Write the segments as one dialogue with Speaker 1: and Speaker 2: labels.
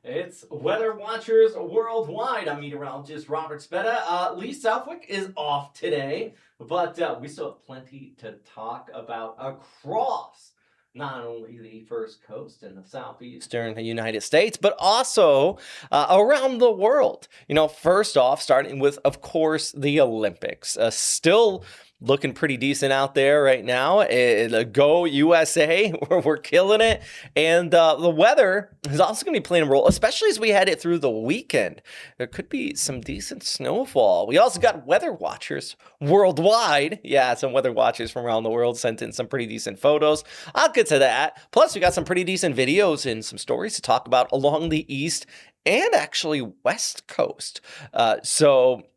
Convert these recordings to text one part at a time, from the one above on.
Speaker 1: It's Weather Watchers Worldwide. I'm meteorologist Robert Speta. Lee Southwick is off today, but we still have plenty to talk about across not only the first coast in the southeastern United States, but also around the world. First off, starting with, of course, the Olympics. Still looking pretty decent out there right now. Go USA, we're killing it. And the weather is also going to be playing a role, especially as we head it through the weekend. There could be some decent snowfall. We also got weather watchers worldwide. Yeah, some weather watchers from around the world sent in some pretty decent photos. I'll get to that. Plus, we got some pretty decent videos and some stories to talk about along the east and actually west coast.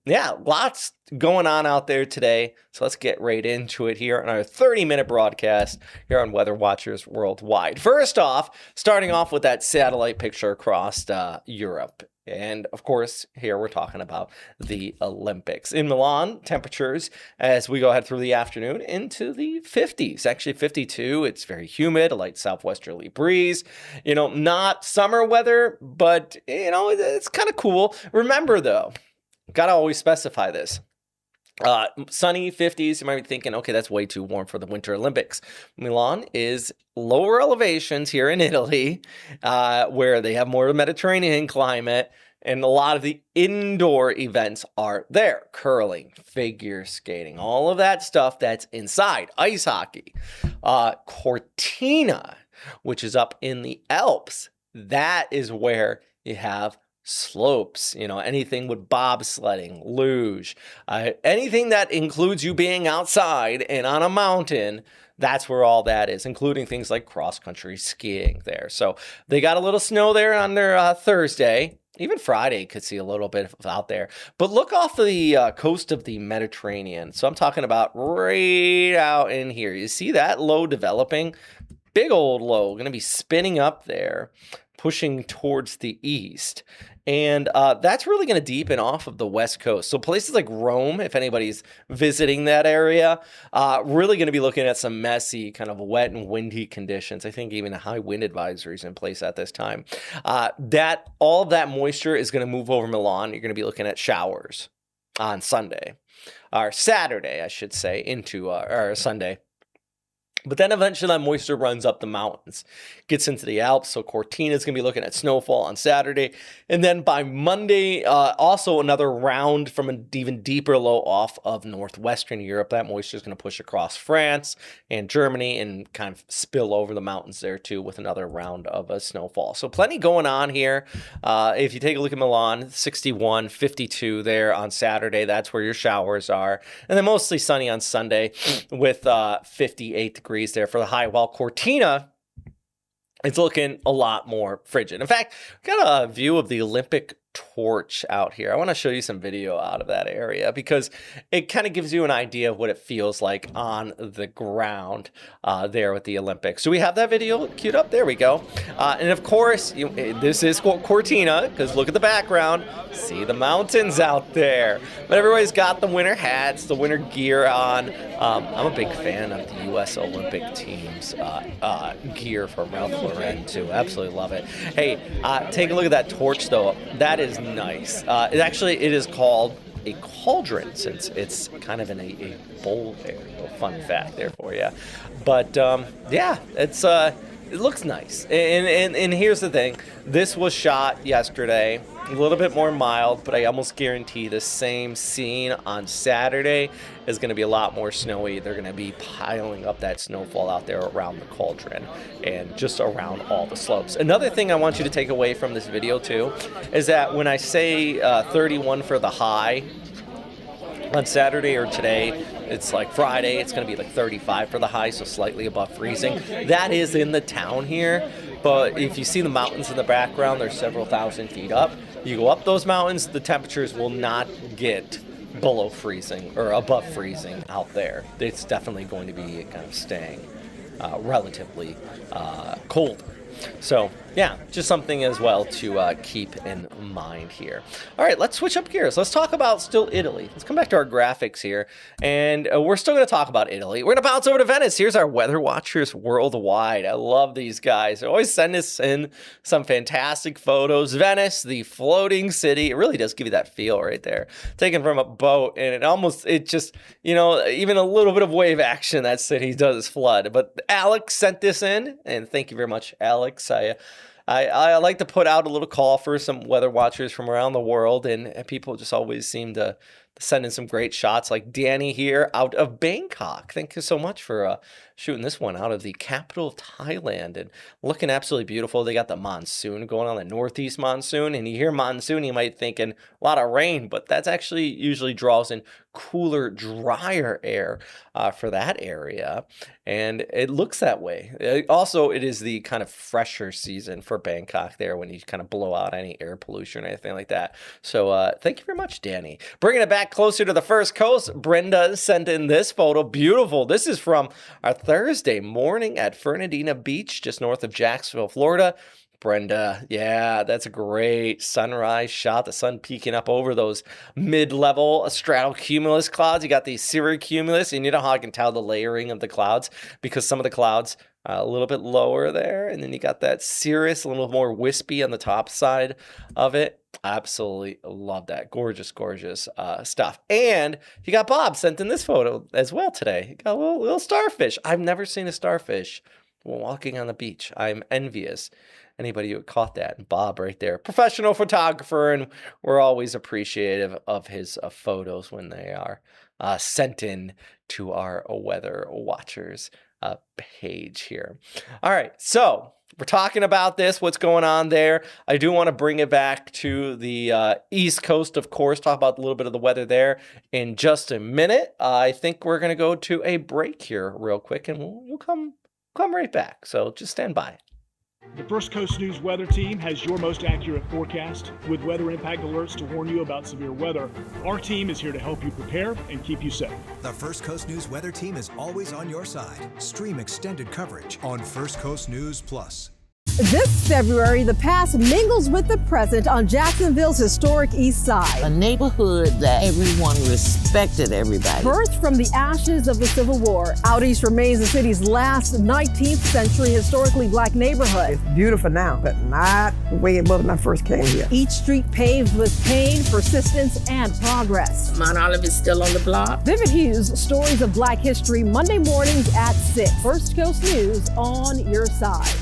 Speaker 1: Yeah, lots going on out there today. So let's get right into it here on our 30-minute broadcast here on Weather Watchers Worldwide. First off, starting off with that satellite picture across Europe. And of course, here we're talking about the Olympics. In Milan, temperatures as we go ahead through the afternoon into the 50s, actually 52. It's very humid, a light southwesterly breeze. Not summer weather, but, it's kind of cool. Remember, though, got to always specify this. Sunny 50s, you might be thinking, okay, that's way too warm for the Winter Olympics. Milan is lower elevations here in Italy, where they have more Mediterranean climate, and a lot of the indoor events are there. Curling, figure skating, all of that stuff that's inside. Ice hockey. Cortina, which is up in the Alps, that is where you have slopes, anything with bobsledding, luge, anything that includes you being outside and on a mountain, that's where all that is, including things like cross-country skiing there. So they got a little snow there on their Thursday. Even Friday could see a little bit out there. But look off the coast of the Mediterranean. So I'm talking about right out in here. You see that low developing? Big old low, going to be spinning up there, pushing towards the east. And that's really going to deepen off of the west coast. So places like Rome, if anybody's visiting that area, really going to be looking at some messy, kind of wet and windy conditions. I think even a high wind advisory is in place at this time. All of that moisture is going to move over Milan. You're going to be looking at showers on Sunday, or Saturday, I should say, into or Sunday. But then eventually that moisture runs up the mountains, gets into the Alps. So Cortina is going to be looking at snowfall on Saturday. And then by Monday, also another round from an even deeper low off of northwestern Europe. That moisture is going to push across France and Germany and kind of spill over the mountains there too with another round of a snowfall. So plenty going on here. If you take a look at Milan, 61, 52 there on Saturday. That's where your showers are. And then mostly sunny on Sunday with 58 degrees there for the high, while Cortina is looking a lot more frigid. In fact, got a view of the Olympic torch out here. I want to show you some video out of that area because it kind of gives you an idea of what it feels like on the ground there with the Olympics. So we have that video queued up. There we go. And of course, this is Cortina because look at the background. See the mountains out there. But everybody's got the winter hats, the winter gear on. I'm a big fan of the U.S. Olympic team's gear from Ralph Lauren too. Absolutely love it. Hey, take a look at that torch though. That is nice. It is called a cauldron since it's kind of in a bowl there. A fun fact there for you. But yeah, it looks nice. And here's the thing. This was shot yesterday. A little bit more mild, but I almost guarantee the same scene on Saturday is going to be a lot more snowy. They're going to be piling up that snowfall out there around the cauldron and just around all the slopes. Another thing I want you to take away from this video too is that when I say 31 for the high on Saturday or today, it's like Friday, it's going to be like 35 for the high, so slightly above freezing. That is in the town here, but if you see the mountains in the background, they're several thousand feet up. You go up those mountains, the temperatures will not get below freezing or above freezing out there. It's definitely going to be kind of staying relatively cold So yeah, just something as well to keep in mind here. All right, let's switch up gears. Let's talk about still Italy. Let's come back to our graphics here, and we're still going to talk about Italy. We're going to bounce over to Venice. Here's our weather watchers worldwide. I love these guys. They always send us in some fantastic photos. Venice, the floating city. It really does give you that feel right there. Taken from a boat, and it just, even a little bit of wave action that city does flood. But Alex sent this in, and thank you very much, Alex. I like to put out a little call for some weather watchers from around the world, and people just always seem to send in some great shots, like Danny here out of Bangkok. Thank you so much for shooting this one out of the capital of Thailand, and looking absolutely beautiful. They got the monsoon going on, the northeast monsoon, and you hear monsoon, you might think a lot of rain, but that's actually usually draws in cooler, drier air for that area, and it looks that way. It is the kind of fresher season for Bangkok there, when you kind of blow out any air pollution or anything like that. So thank you very much, Danny. Bringing it back closer to the first coast, Brenda sent in this photo. Beautiful. This is from our Thursday morning at Fernandina Beach, just north of Jacksonville, Florida. Brenda, yeah, that's a great sunrise shot. The sun peeking up over those mid-level stratocumulus clouds. You got the cirrocumulus, and you know how I can tell the layering of the clouds, because some of the clouds a little bit lower there, and then you got that cirrus, a little more wispy on the top side of it. Absolutely love that. Gorgeous, gorgeous stuff. And you got Bob sent in this photo as well today. You got a little starfish. I've never seen a starfish walking on the beach. I'm envious. Anybody who caught that. And Bob right there, professional photographer, and we're always appreciative of his photos when they are sent in to our weather watchers page here. All right, so we're talking about what's going on there. I do want to bring it back to the East Coast, of course, talk about a little bit of the weather there in just a minute. I think we're going to go to a break here real quick, and we'll come right back. So just stand by.
Speaker 2: The First Coast News weather team has your most accurate forecast with weather impact alerts to warn you about severe weather. Our team is here to help you prepare and keep you safe.
Speaker 3: The First Coast News weather team is always on your side. Stream extended coverage on First Coast News Plus.
Speaker 4: This February, the past mingles with the present on Jacksonville's historic East Side.
Speaker 5: A neighborhood that everyone respected everybody.
Speaker 4: Birthed from the ashes of the Civil War, Out East remains the city's last 19th century historically black neighborhood.
Speaker 6: It's beautiful now, but not the way it was when I first came here.
Speaker 4: Each street paved with pain, persistence, and progress.
Speaker 5: Mount Olive is still on the block.
Speaker 4: Vivid Hues, stories of black history, Monday mornings at 6. First Coast News on your side.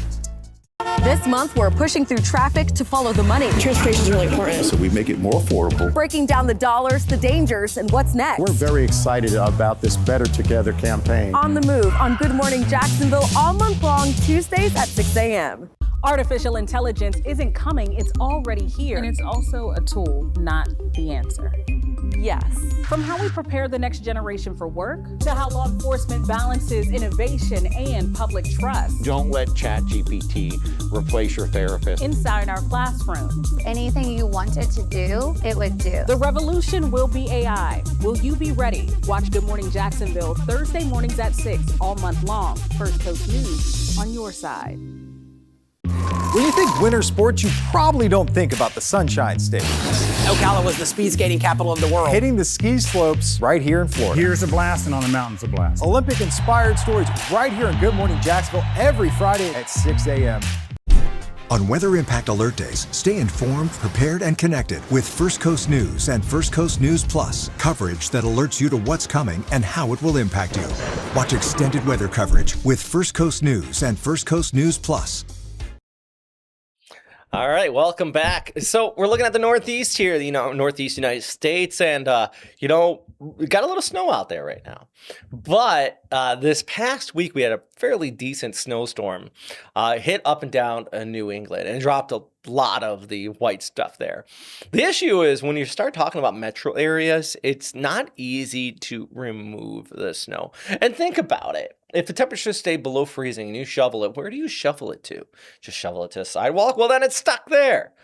Speaker 7: This month, we're pushing through traffic to follow the money.
Speaker 8: Transportation is really important.
Speaker 9: So we make it more affordable.
Speaker 7: Breaking down the dollars, the dangers, and what's next.
Speaker 10: We're very excited about this Better Together campaign.
Speaker 7: On the Move on Good Morning Jacksonville all month long, Tuesdays at 6 a.m.
Speaker 11: Artificial intelligence isn't coming, it's already here.
Speaker 12: And it's also a tool, not the answer.
Speaker 11: Yes. From how we prepare the next generation for work, to how law enforcement balances innovation and public trust.
Speaker 13: Don't let ChatGPT replace your therapist.
Speaker 11: Inside our classrooms.
Speaker 14: Anything you wanted to do, it would do.
Speaker 11: The revolution will be AI. Will you be ready? Watch Good Morning Jacksonville Thursday mornings at 6 all month long. First Coast News on your side.
Speaker 15: When you think winter sports, you probably don't think about the Sunshine State.
Speaker 16: Ocala was the speed skating capital of the world.
Speaker 15: Hitting the ski slopes right here in Florida.
Speaker 17: Here's a blast, and on the mountains a blast.
Speaker 15: Olympic-inspired stories right here on Good Morning Jacksonville every Friday at 6 a.m.
Speaker 3: On Weather Impact Alert Days, stay informed, prepared, and connected with First Coast News and First Coast News Plus. Coverage that alerts you to what's coming and how it will impact you. Watch extended weather coverage with First Coast News and First Coast News Plus.
Speaker 1: All right, welcome back. So we're looking at the Northeast here, Northeast United States, and, we got a little snow out there right now. But this past week, we had a fairly decent snowstorm hit up and down New England and dropped a lot of the white stuff there. The issue is when you start talking about metro areas, it's not easy to remove the snow. And think about it. If the temperatures stay below freezing and you shovel it, where do you shovel it to? Just shovel it to a sidewalk? Well, then it's stuck there.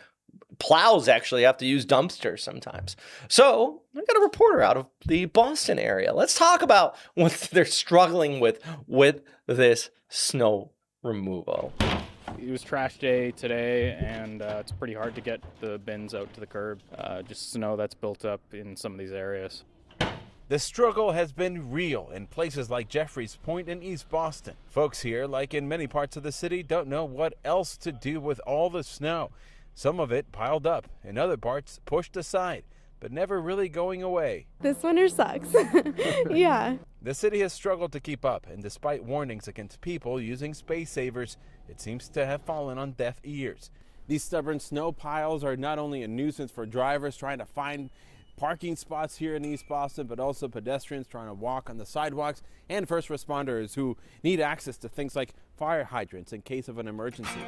Speaker 1: Plows actually have to use dumpsters sometimes. So I got a reporter out of the Boston area. Let's talk about what they're struggling with this snow removal.
Speaker 17: It was trash day today, and it's pretty hard to get the bins out to the curb. Just snow that's built up in some of these areas.
Speaker 8: The struggle has been real in places like Jeffries Point in East Boston. Folks here, like in many parts of the city, don't know what else to do with all the snow. Some of it piled up, in other parts pushed aside, but never really going away.
Speaker 9: This winter sucks. Yeah.
Speaker 8: The city has struggled to keep up, and despite warnings against people using space savers, it seems to have fallen on deaf ears. These stubborn snow piles are not only a nuisance for drivers trying to find parking spots here in East Boston, but also pedestrians trying to walk on the sidewalks and first responders who need access to things like fire hydrants in case of an emergency.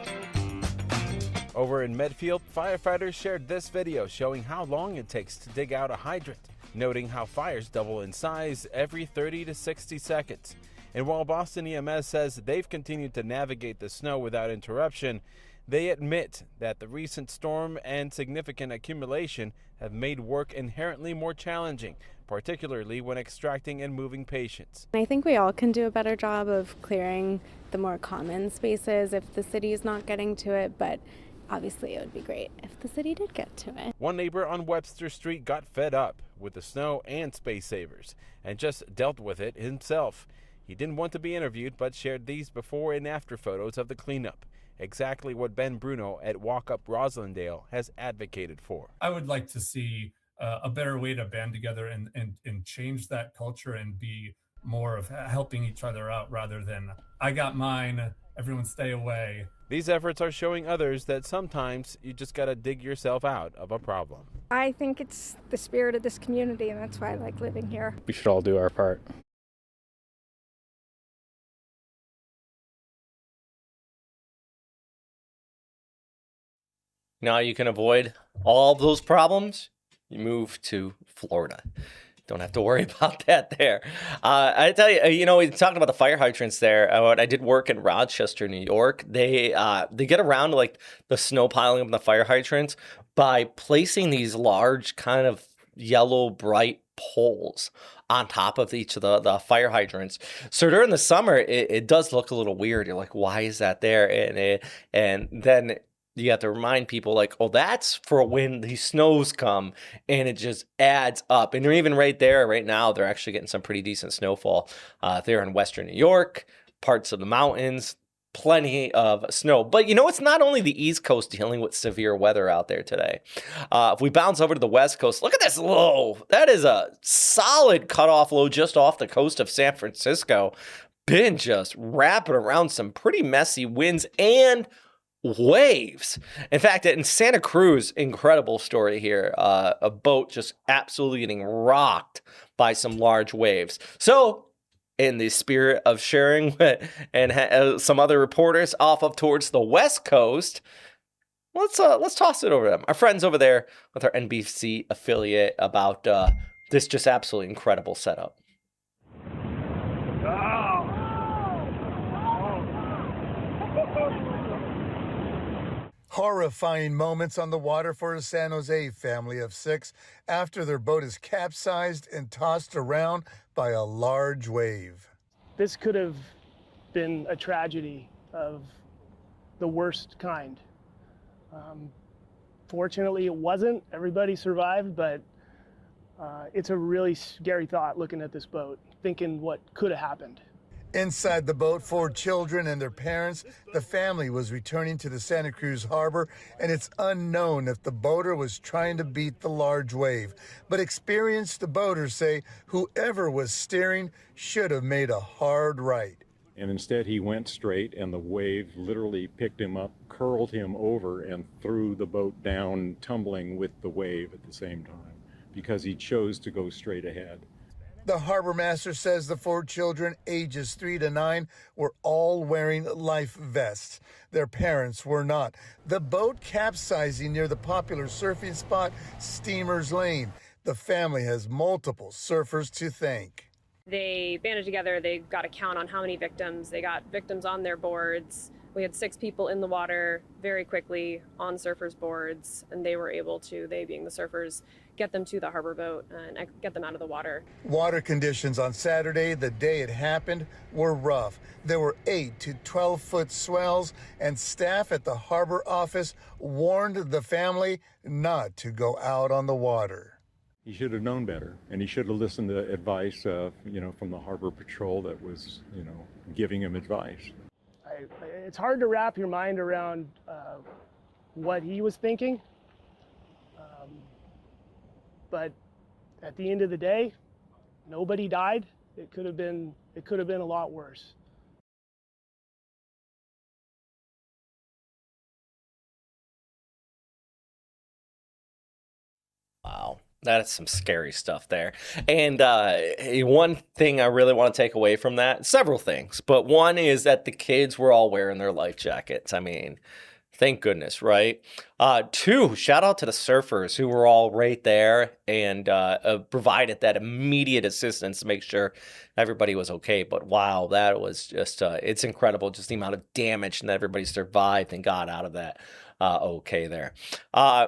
Speaker 8: Over in Medfield, firefighters shared this video showing how long it takes to dig out a hydrant, noting how fires double in size every 30 to 60 seconds. And while Boston EMS says they've continued to navigate the snow without interruption, they admit that the recent storm and significant accumulation have made work inherently more challenging, particularly when extracting and moving patients.
Speaker 9: I think we all can do a better job of clearing the more common spaces if the city is not getting to it, but obviously it would be great if the city did get to it.
Speaker 8: One neighbor on Webster Street got fed up with the snow and space savers and just dealt with it himself. He didn't want to be interviewed, but shared these before and after photos of the cleanup. Exactly what Ben Bruno at Walk Up Roslindale has advocated for.
Speaker 18: I would like to see a better way to band together and change that culture and be more of helping each other out rather than I got mine, everyone stay away.
Speaker 8: These efforts are showing others that sometimes you just gotta dig yourself out of a problem.
Speaker 19: I think it's the spirit of this community, and that's why I like living here.
Speaker 17: We should all do our part.
Speaker 1: Now you can avoid all of those problems. You move to Florida. Don't have to worry about that there. I tell you, we talked about the fire hydrants there. When I did work in Rochester, New York, they get around to like the snow piling up in the fire hydrants by placing these large kind of yellow bright poles on top of each of the fire hydrants. So during the summer, it does look a little weird. You're like, why is that there? And then you have to remind people like, oh, that's for when these snows come, and it just adds up. And they're even right there right now, they're actually getting some pretty decent snowfall there in Western New York, parts of the mountains, plenty of snow. But it's not only the East Coast dealing with severe weather out there today. If we bounce over to the West Coast, look at this low. That is a solid cutoff low just off the coast of San Francisco. Been just wrapping around some pretty messy winds and waves. In fact, in Santa Cruz, incredible story here. A boat just absolutely getting rocked by some large waves. So, in the spirit of sharing and some other reporters off up towards the West Coast, let's toss it over to them. Our friends over there with our NBC affiliate about this just absolutely incredible setup.
Speaker 20: Horrifying moments on the water for a San Jose family of 6 after their boat is capsized and tossed around by a large wave.
Speaker 21: This could have been a tragedy of the worst kind. Fortunately, it wasn't. Everybody survived, but it's a really scary thought looking at this boat, thinking what could have happened.
Speaker 20: Inside the boat, 4 children and their parents. The family was returning to the Santa Cruz harbor, and it's unknown if the boater was trying to beat the large wave. But experienced boaters say whoever was steering should have made a hard right.
Speaker 10: And instead he went straight, and the wave literally picked him up, curled him over, and threw the boat down, tumbling with the wave at the same time, because he chose to go straight ahead.
Speaker 20: The harbor master says the 4 children, ages 3 to 9, were all wearing life vests. Their parents were not. The boat capsizing near the popular surfing spot, Steamers Lane. The family has multiple surfers to thank.
Speaker 22: They banded together. They got a count on how many victims. They got victims on their boards.
Speaker 2: We had 6 people in the water very quickly on surfers' boards, and they were able to, they being the surfers, get them to the harbor boat and get them out of the water.
Speaker 20: Water conditions on Saturday, the day it happened, were rough. There were 8 to 12-foot swells, and staff at the harbor office warned the family not to go out on the water.
Speaker 10: He should have known better, and he should have listened to advice, from the harbor patrol that was, giving him advice.
Speaker 21: It's hard to wrap your mind around what he was thinking, but at the end of the day, nobody died. It could have been a lot worse.
Speaker 1: Wow. That's some scary stuff there. And one thing I really want to take away from that, several things, but one is that the kids were all wearing their life jackets. I mean, thank goodness, right? 2, shout out to the surfers who were all right there and provided that immediate assistance to make sure everybody was okay. But wow, that was just, it's incredible just the amount of damage and that everybody survived and got out of that. Okay there.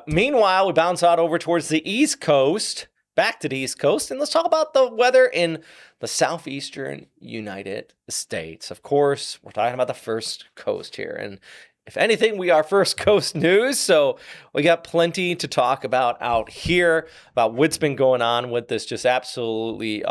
Speaker 1: Meanwhile, we bounce out over towards the East Coast, back to the East Coast, and let's talk about the weather in the southeastern United States. Of course, we're talking about the First Coast here, and if anything, we are First Coast News, so we got plenty to talk about out here, about what's been going on with this just absolutely,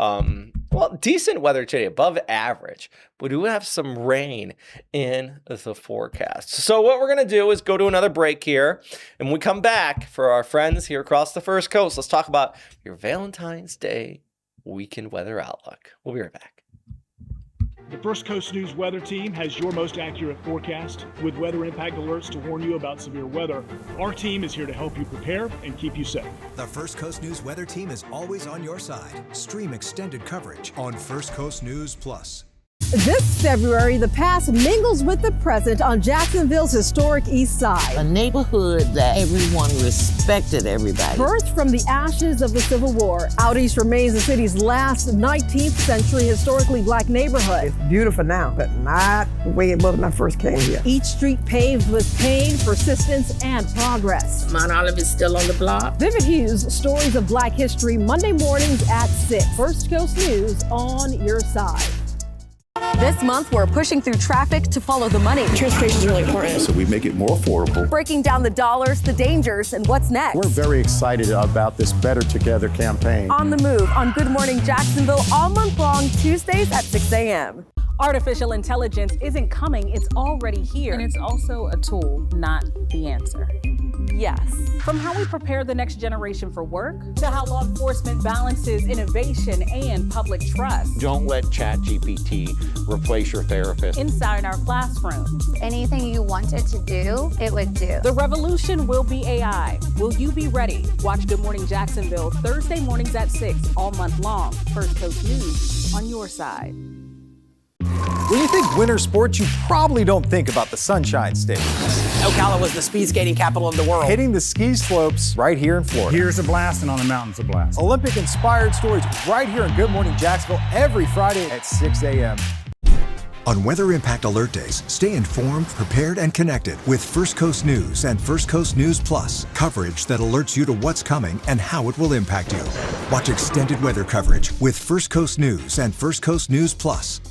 Speaker 1: decent weather today, above average. We do have some rain in the forecast. So what we're going to do is go to another break here, and when we come back for our friends here across the First Coast, let's talk about your Valentine's Day weekend weather outlook. We'll be right back.
Speaker 21: The First Coast News weather team has your most accurate forecast with weather impact alerts to warn you about severe weather. Our team is here to help you prepare and keep you safe.
Speaker 3: The First Coast News weather team is always on your side. Stream extended coverage on First Coast News Plus.
Speaker 4: This February, the past mingles with the present on Jacksonville's historic East Side.
Speaker 5: A neighborhood that everyone respected everybody.
Speaker 4: Birthed from the ashes of the Civil War, Out East remains the city's last 19th century historically black neighborhood.
Speaker 6: It's beautiful now, but not the way it was when I first came here.
Speaker 4: Each street paved with pain, persistence, and progress.
Speaker 5: Mount Olive is still on the block.
Speaker 4: Vivid Hues, stories of black history, Monday mornings at 6. First Coast News on your side.
Speaker 7: This month, we're pushing through traffic to follow the money.
Speaker 22: Transportation is really important.
Speaker 23: So we make it more affordable.
Speaker 7: Breaking down the dollars, the dangers, and what's next.
Speaker 23: We're very excited about this Better Together campaign.
Speaker 7: On the Move on Good Morning Jacksonville all month long, Tuesdays at 6 a.m.
Speaker 11: Artificial intelligence isn't coming, it's already here.
Speaker 12: And it's also a tool, not the answer.
Speaker 11: Yes. From how we prepare the next generation for work to how law enforcement balances innovation and public trust.
Speaker 13: Don't let ChatGPT replace your therapist.
Speaker 11: Inside our classrooms.
Speaker 14: Anything you wanted to do, it would do.
Speaker 11: The revolution will be AI. Will you be ready? Watch Good Morning Jacksonville Thursday mornings at 6 all month long. First Coast News on your side.
Speaker 15: When you think winter sports, you probably don't think about the Sunshine State.
Speaker 16: Ocala was the speed skating capital of the world.
Speaker 15: Hitting the ski slopes right here in Florida.
Speaker 24: Here's a blast, and on the mountains a blast.
Speaker 15: Olympic-inspired stories right here in Good Morning Jacksonville every Friday at 6 a.m.
Speaker 3: On Weather Impact Alert Days, stay informed, prepared, and connected with First Coast News and First Coast News Plus. Coverage that alerts you to what's coming and how it will impact you. Watch extended weather coverage with First Coast News and First Coast News Plus.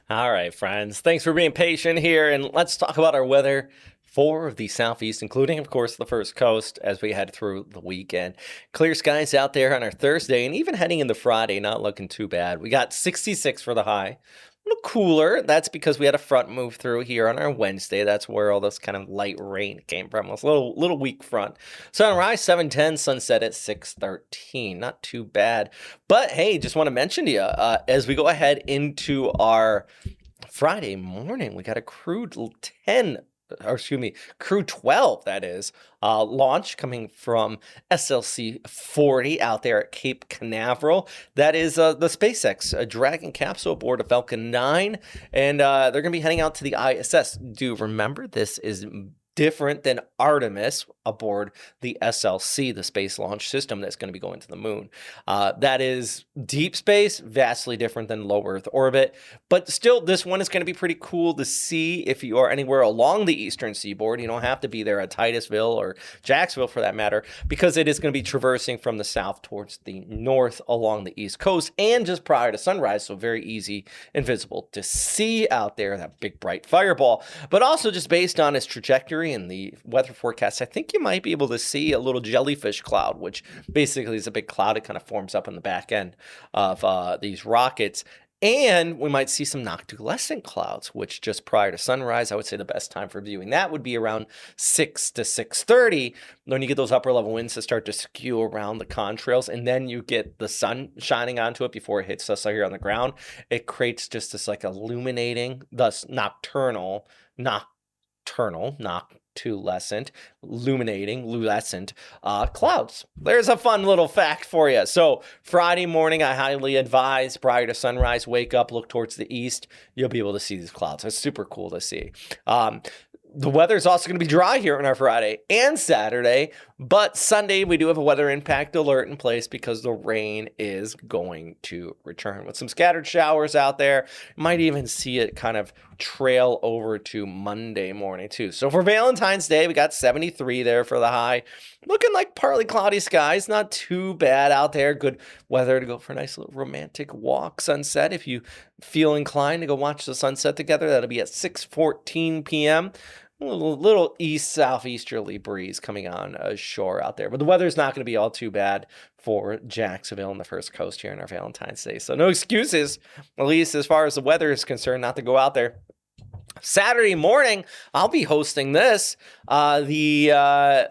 Speaker 1: All right, friends. Thanks for being patient here, and let's talk about our weather for the Southeast, including, of course, the First Coast as we head through the weekend. Clear skies out there on our Thursday, and even heading into Friday, not looking too bad. We got 66 for the high. A little cooler. That's because we had a front move through here on our Wednesday. That's where all this kind of light rain came from. It was a little weak front. Sunrise 7:10, sunset at 6:13. Not too bad. But hey, just want to mention to you, as we go ahead into our Friday morning, we got a Crew 12, that is, launch coming from SLC 40 out there at Cape Canaveral. That is the SpaceX Dragon capsule aboard a Falcon 9, and they're going to be heading out to the ISS. Do remember, this is different than Artemis. aboard the SLC, the Space Launch System that's going to be going to the moon. That is deep space, vastly different than low Earth orbit, but still this one is going to be pretty cool to see if you are anywhere along the eastern seaboard. You don't have to be there at Titusville or Jacksonville for that matter, because it is going to be traversing from the south towards the north along the east coast and just prior to sunrise, so very easy and visible to see out there, that big bright fireball. But also just based on its trajectory and the weather forecast, I think you might be able to see a little jellyfish cloud, which basically is a big cloud that kind of forms up in the back end of these rockets. And we might see some noctilucent clouds, which just prior to sunrise, I would say the best time for viewing that would be around 6 to 6:30. When you get those upper level winds that start to skew around the contrails, and then you get the sun shining onto it before it hits us here on the ground, it creates just this like illuminating, thus nocturnal, luminescent clouds. There's a fun little fact for you. So Friday morning, I highly advise prior to sunrise, wake up, look towards the east. You'll be able to see these clouds. It's super cool to see. The weather is also going to be dry here on our Friday and Saturday, but Sunday we do have a weather impact alert in place because the rain is going to return with some scattered showers out there. You might even see it kind of trail over to Monday morning too. So for Valentine's Day, we got 73 there for the high. Looking like partly cloudy skies, not too bad out there. Good weather to go for a nice little romantic walk sunset. If you feel inclined to go watch the sunset together, that'll be at 6:14 p.m. A little east-southeasterly breeze coming on shore out there. But the weather's not going to be all too bad for Jacksonville and the First Coast here on our Valentine's Day. So no excuses, at least as far as the weather is concerned, not to go out there. Saturday morning, I'll be hosting this, the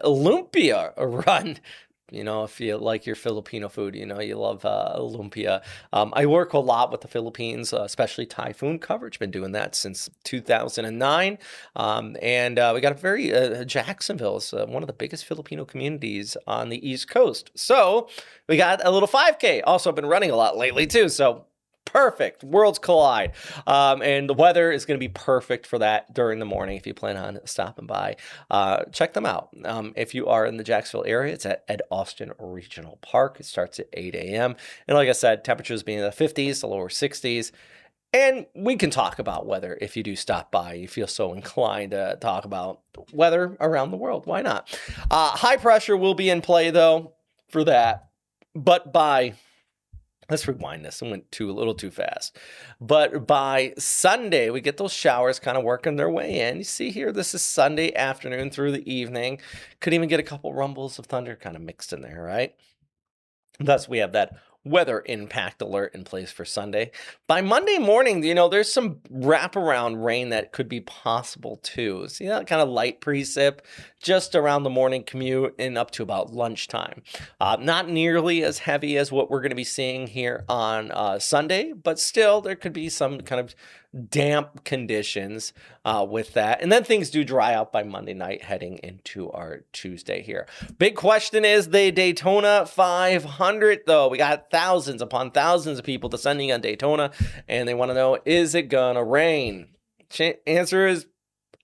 Speaker 1: Lumpia run. You know, if you like your Filipino food, you know, you love lumpia. I work a lot with the Philippines, especially typhoon coverage. Been doing that since 2009. And we got a very, Jacksonville is one of the biggest Filipino communities on the East Coast. So we got a little 5K. Also been running a lot lately too. So perfect. Worlds collide. And the weather is going to be perfect for that during the morning if you plan on stopping by. Check them out. If you are in the Jacksonville area, it's at Ed Austin Regional Park. It starts at 8 a.m. And like I said, temperatures being in the 50s, the lower 60s. And we can talk about weather if you do stop by. You feel so inclined to talk about weather around the world. Why not? High pressure will be in play, though, for that. But let's rewind this. I went a little too fast. But by Sunday, we get those showers kind of working their way in. You see here, this is Sunday afternoon through the evening. Could even get a couple rumbles of thunder kind of mixed in there, right? Thus, we have that weather impact alert in place for Sunday. By Monday morning, you know, there's some wraparound rain that could be possible too. See that kind of light precip just around the morning commute and up to about lunchtime. Not nearly as heavy as what we're going to be seeing here on Sunday, but still there could be some kind of damp conditions with that. And then things do dry out by Monday night heading into our Tuesday here. Big question is the Daytona 500 though. We got thousands upon thousands of people descending on Daytona and they want to know, is it gonna rain? Answer is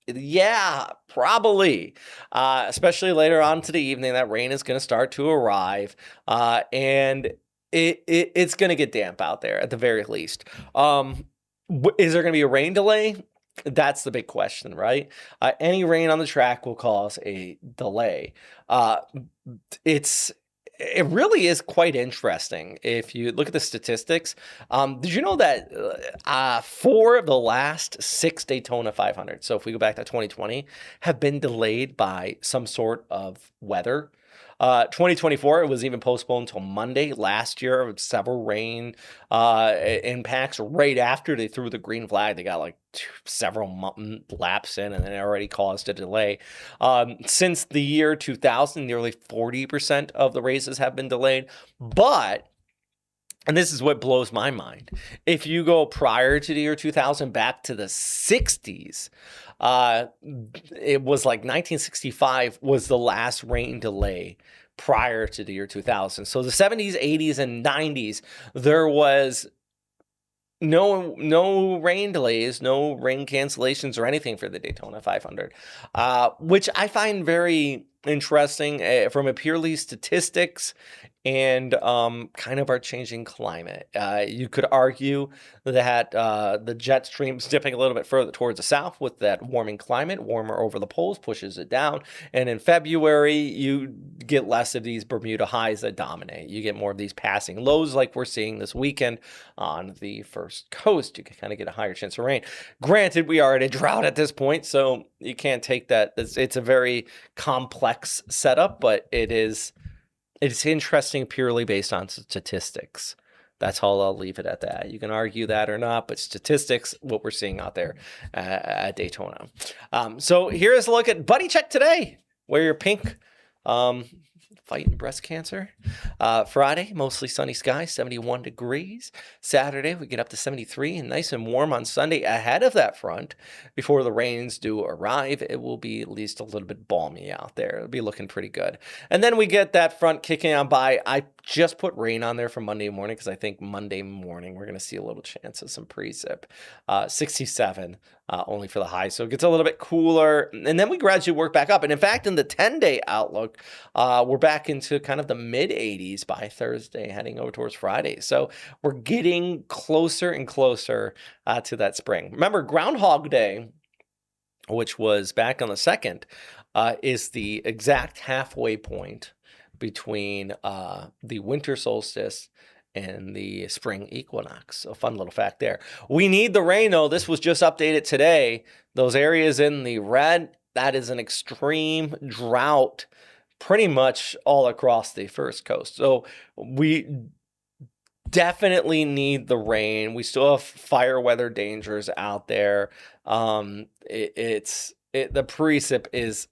Speaker 1: yeah, probably. Especially later on to the evening, that rain is going to start to arrive. And it's going to get damp out there at the very least. Is there going to be a rain delay? That's the big question, right? Any rain on the track will cause a delay. It really is quite interesting if you look at the statistics. Did you know that 4 of the last 6 Daytona 500, so if we go back to 2020, have been delayed by some sort of weather? 2024, it was even postponed until Monday last year with several rain impacts right after they threw the green flag. They got like several laps in and then it already caused a delay. Since the year 2000, nearly 40% of the races have been delayed. But, and this is what blows my mind, if you go prior to the year 2000 back to the 60s, it was like 1965 was the last rain delay prior to the year 2000. So the 70s, 80s, and 90s, there was no rain delays, no rain cancellations or anything for the Daytona 500, which I find very interesting from a purely statistics and kind of our changing climate. You could argue that the jet stream's dipping a little bit further towards the south with that warming climate. Warmer over the poles pushes it down. And in February, you get less of these Bermuda highs that dominate. You get more of these passing lows like we're seeing this weekend on the first coast. You can kind of get a higher chance of rain. Granted, we are at a drought at this point, so you can't take that. It's a very complex setup, but it's interesting purely based on statistics. That's all. I'll leave it at that. You can argue that or not, but statistics, what we're seeing out there at Daytona. So here's a look at Buddy Check today. Wear your pink. Fighting breast cancer. Friday, mostly sunny skies, 71 degrees. Saturday, we get up to 73 and nice and warm on Sunday ahead of that front. Before the rains do arrive, it will be at least a little bit balmy out there. It'll be looking pretty good. And then we get that front kicking on by. I just put rain on there for Monday morning because I think Monday morning we're going to see a little chance of some precip. 67 only for the high. So it gets a little bit cooler. And then we gradually work back up. And in fact, in the 10-day outlook, we're back into kind of the mid-80s by Thursday, heading over towards Friday. So we're getting closer and closer to that spring. Remember, Groundhog Day, which was back on the 2nd, is the exact halfway point between the winter solstice and the spring equinox. A fun little fact there. We need the rain, though. This was just updated today. Those areas in the red, that is an extreme drought pretty much all across the first coast. So we definitely need the rain. We still have fire weather dangers out there. The precip is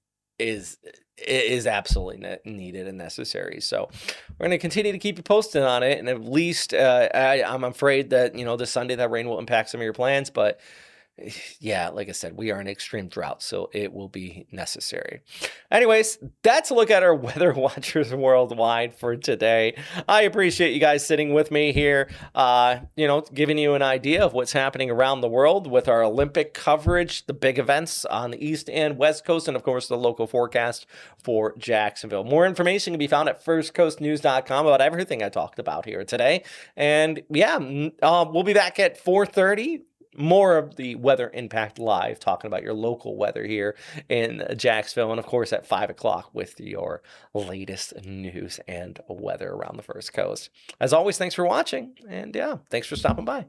Speaker 1: absolutely needed and necessary. So we're going to continue to keep you posted on it. And at least I'm afraid that, this Sunday that rain will impact some of your plans. But yeah, like I said, we are in extreme drought, so it will be necessary. Anyways, that's a look at our weather watchers worldwide for today. I appreciate you guys sitting with me here, giving you an idea of what's happening around the world with our Olympic coverage, the big events on the East and West Coast, and of course, the local forecast for Jacksonville. More information can be found at firstcoastnews.com about everything I talked about here today. And yeah, we'll be back at 4:30. More of the Weather Impact Live, talking about your local weather here in Jacksonville. And of course, at 5 o'clock with your latest news and weather around the First Coast. As always, thanks for watching. And yeah, thanks for stopping by.